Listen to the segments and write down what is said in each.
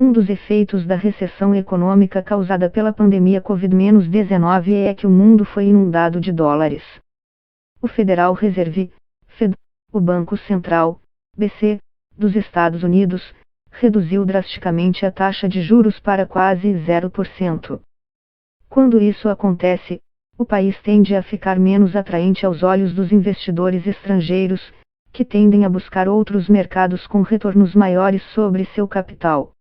Um dos efeitos da recessão econômica causada pela pandemia Covid-19 é que o mundo foi inundado de dólares. O Federal Reserve, Fed, o Banco Central, BC, dos Estados Unidos, reduziu drasticamente a taxa de juros para quase 0%. Quando isso acontece, o país tende a ficar menos atraente aos olhos dos investidores estrangeiros, que tendem a buscar outros mercados com retornos maiores sobre seu capital.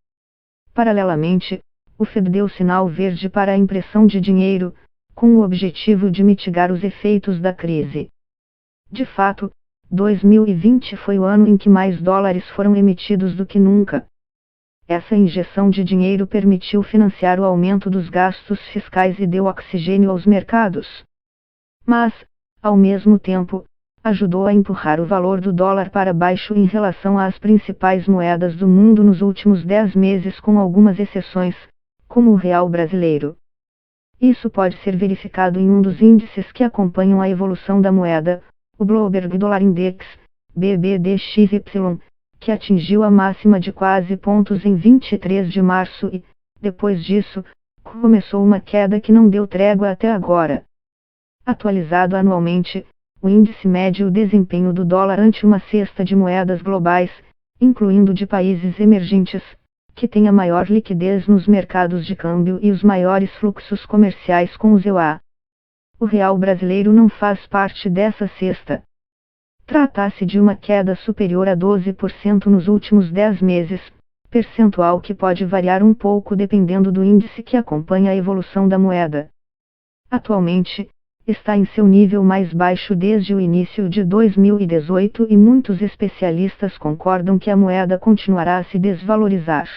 Paralelamente, o Fed deu sinal verde para a impressão de dinheiro, com o objetivo de mitigar os efeitos da crise. De fato, 2020 foi o ano em que mais dólares foram emitidos do que nunca. Essa injeção de dinheiro permitiu financiar o aumento dos gastos fiscais e deu oxigênio aos mercados. Mas, ao mesmo tempo, ajudou a empurrar o valor do dólar para baixo em relação às principais moedas do mundo nos últimos 10 meses, com algumas exceções, como o real brasileiro. Isso pode ser verificado em um dos índices que acompanham a evolução da moeda, o Bloomberg Dollar Index, BBDXY, que atingiu a máxima de quase pontos em 23 de março e, depois disso, começou uma queda que não deu trégua até agora. Atualizado anualmente, o índice mede o desempenho do dólar ante uma cesta de moedas globais, incluindo de países emergentes, que têm a maior liquidez nos mercados de câmbio e os maiores fluxos comerciais com os EUA. O real brasileiro não faz parte dessa cesta. Trata-se de uma queda superior a 12% nos últimos 10 meses, percentual que pode variar um pouco dependendo do índice que acompanha a evolução da moeda. Atualmente, está em seu nível mais baixo desde o início de 2018 e muitos especialistas concordam que a moeda continuará a se desvalorizar.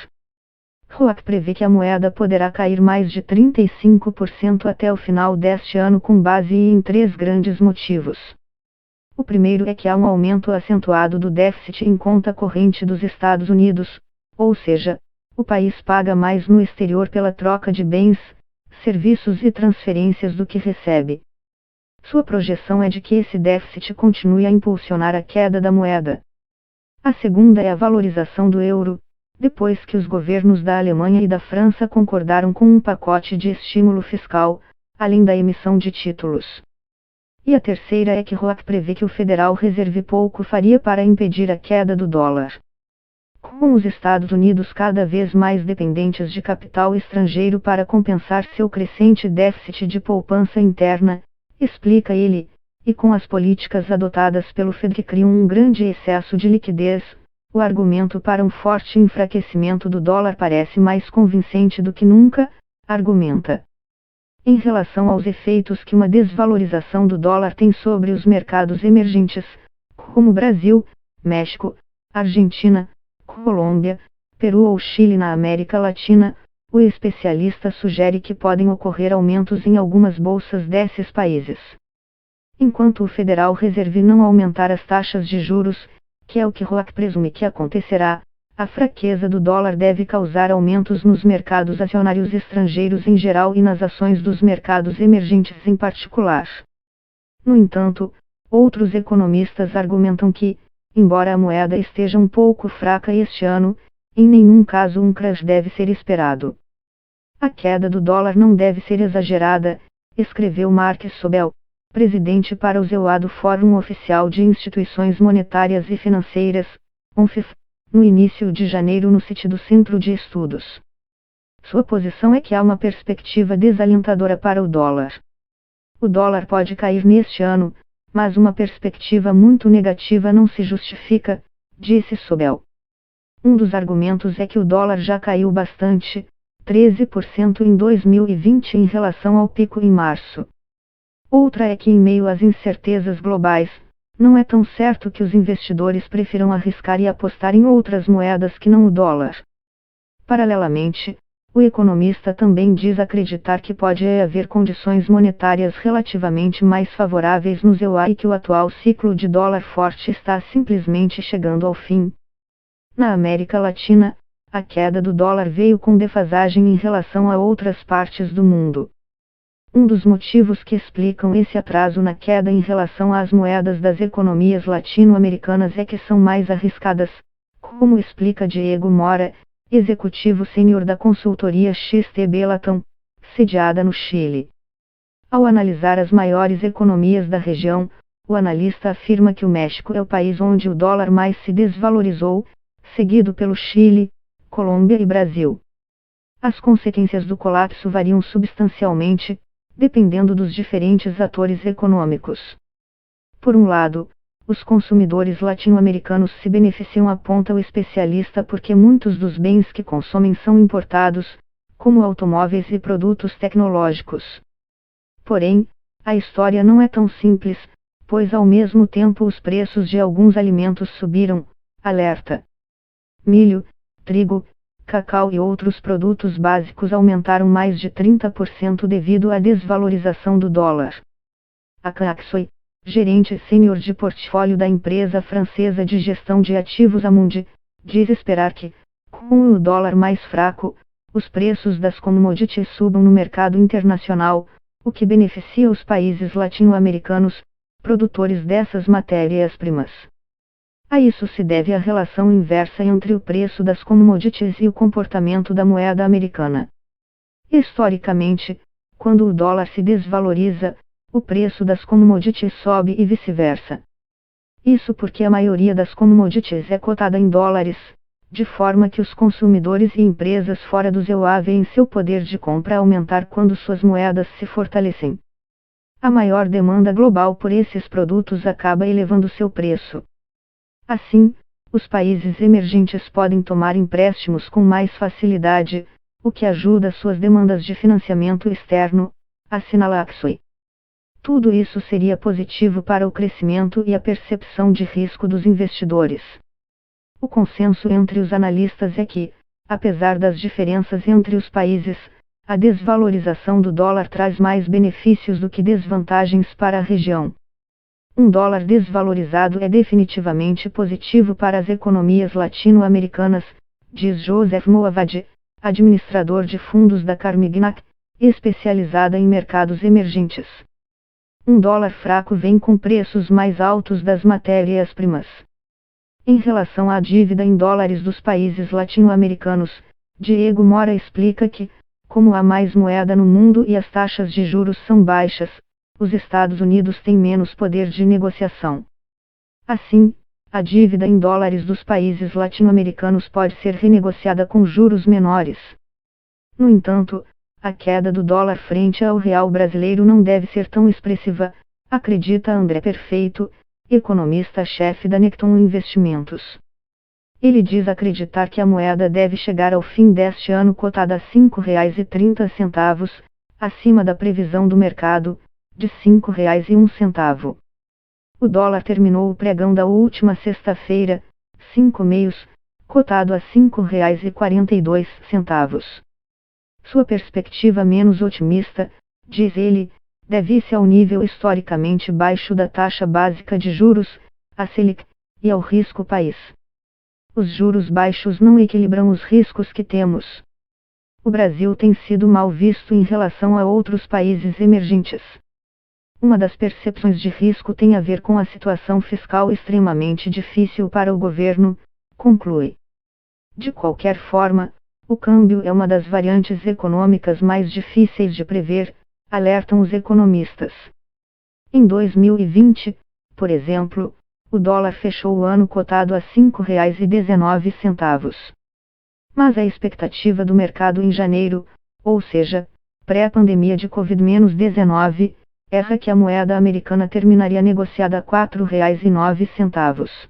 Roach prevê que a moeda poderá cair mais de 35% até o final deste ano com base em 3 grandes motivos. O primeiro é que há um aumento acentuado do déficit em conta corrente dos Estados Unidos, ou seja, o país paga mais no exterior pela troca de bens, serviços e transferências do que recebe. Sua projeção é de que esse déficit continue a impulsionar a queda da moeda. A segunda é a valorização do euro, depois que os governos da Alemanha e da França concordaram com um pacote de estímulo fiscal, além da emissão de títulos. E a terceira é que Roach prevê que o Federal Reserve pouco faria para impedir a queda do dólar. Com os Estados Unidos cada vez mais dependentes de capital estrangeiro para compensar seu crescente déficit de poupança interna, explica ele, e com as políticas adotadas pelo Fed que criam um grande excesso de liquidez, o argumento para um forte enfraquecimento do dólar parece mais convincente do que nunca, argumenta. Em relação aos efeitos que uma desvalorização do dólar tem sobre os mercados emergentes, como Brasil, México, Argentina, Colômbia, Peru ou Chile na América Latina, o especialista sugere que podem ocorrer aumentos em algumas bolsas desses países. Enquanto o Federal Reserve não aumentar as taxas de juros, que é o que Roach presume que acontecerá, a fraqueza do dólar deve causar aumentos nos mercados acionários estrangeiros em geral e nas ações dos mercados emergentes em particular. No entanto, outros economistas argumentam que, embora a moeda esteja um pouco fraca este ano, em nenhum caso um crash deve ser esperado. A queda do dólar não deve ser exagerada, escreveu Mark Sobel, presidente para o EUA do Fórum Oficial de Instituições Monetárias e Financeiras, ONFIF, no início de janeiro no site do Centro de Estudos. Sua posição é que há uma perspectiva desalentadora para o dólar. O dólar pode cair neste ano, mas uma perspectiva muito negativa não se justifica, disse Sobel. Um dos argumentos é que o dólar já caiu bastante, 13% em 2020 em relação ao pico em março. Outra é que em meio às incertezas globais, não é tão certo que os investidores prefiram arriscar e apostar em outras moedas que não o dólar. Paralelamente, o economista também diz acreditar que pode haver condições monetárias relativamente mais favoráveis nos EUA e que o atual ciclo de dólar forte está simplesmente chegando ao fim. Na América Latina, a queda do dólar veio com defasagem em relação a outras partes do mundo. Um dos motivos que explicam esse atraso na queda em relação às moedas das economias latino-americanas é que são mais arriscadas, como explica Diego Mora, executivo sênior da consultoria XTB Latam, sediada no Chile. Ao analisar as maiores economias da região, o analista afirma que o México é o país onde o dólar mais se desvalorizou, seguido pelo Chile, Colômbia e Brasil. As consequências do colapso variam substancialmente, dependendo dos diferentes atores econômicos. Por um lado, os consumidores latino-americanos se beneficiam, aponta o especialista, porque muitos dos bens que consomem são importados, como automóveis e produtos tecnológicos. Porém, a história não é tão simples, pois ao mesmo tempo os preços de alguns alimentos subiram, alerta. Milho, trigo, cacau e outros produtos básicos aumentaram mais de 30% devido à desvalorização do dólar. A Caxoy, gerente sênior de portfólio da empresa francesa de gestão de ativos Amundi, diz esperar que, com o dólar mais fraco, os preços das commodities subam no mercado internacional, o que beneficia os países latino-americanos, produtores dessas matérias-primas. A isso se deve a relação inversa entre o preço das commodities e o comportamento da moeda americana. Historicamente, quando o dólar se desvaloriza, o preço das commodities sobe e vice-versa. Isso porque a maioria das commodities é cotada em dólares, de forma que os consumidores e empresas fora do ZEUA veem seu poder de compra aumentar quando suas moedas se fortalecem. A maior demanda global por esses produtos acaba elevando seu preço. Assim, os países emergentes podem tomar empréstimos com mais facilidade, o que ajuda suas demandas de financiamento externo, assinala Axoy. Tudo isso seria positivo para o crescimento e a percepção de risco dos investidores. O consenso entre os analistas é que, apesar das diferenças entre os países, a desvalorização do dólar traz mais benefícios do que desvantagens para a região. Um dólar desvalorizado é definitivamente positivo para as economias latino-americanas, diz Joseph Moavad, administrador de fundos da Carmignac, especializada em mercados emergentes. Um dólar fraco vem com preços mais altos das matérias-primas. Em relação à dívida em dólares dos países latino-americanos, Diego Mora explica que, como há mais moeda no mundo e as taxas de juros são baixas, os Estados Unidos têm menos poder de negociação. Assim, a dívida em dólares dos países latino-americanos pode ser renegociada com juros menores. No entanto, a queda do dólar frente ao real brasileiro não deve ser tão expressiva, acredita André Perfeito, economista-chefe da Necton Investimentos. Ele diz acreditar que a moeda deve chegar ao fim deste ano cotada a R$ 5,30, acima da previsão do mercado, de R$ 5,01. O dólar terminou o pregão da última sexta-feira, 5 meios, cotado a R$ 5,42. Sua perspectiva menos otimista, diz ele, deve-se ao nível historicamente baixo da taxa básica de juros, a Selic, e ao risco país. Os juros baixos não equilibram os riscos que temos. O Brasil tem sido mal visto em relação a outros países emergentes. Uma das percepções de risco tem a ver com a situação fiscal extremamente difícil para o governo, conclui. De qualquer forma, o câmbio é uma das variantes econômicas mais difíceis de prever, alertam os economistas. Em 2020, por exemplo, o dólar fechou o ano cotado a R$ 5,19. Mas a expectativa do mercado em janeiro, ou seja, pré-pandemia de Covid-19, era que a moeda americana terminaria negociada a R$ 4,09.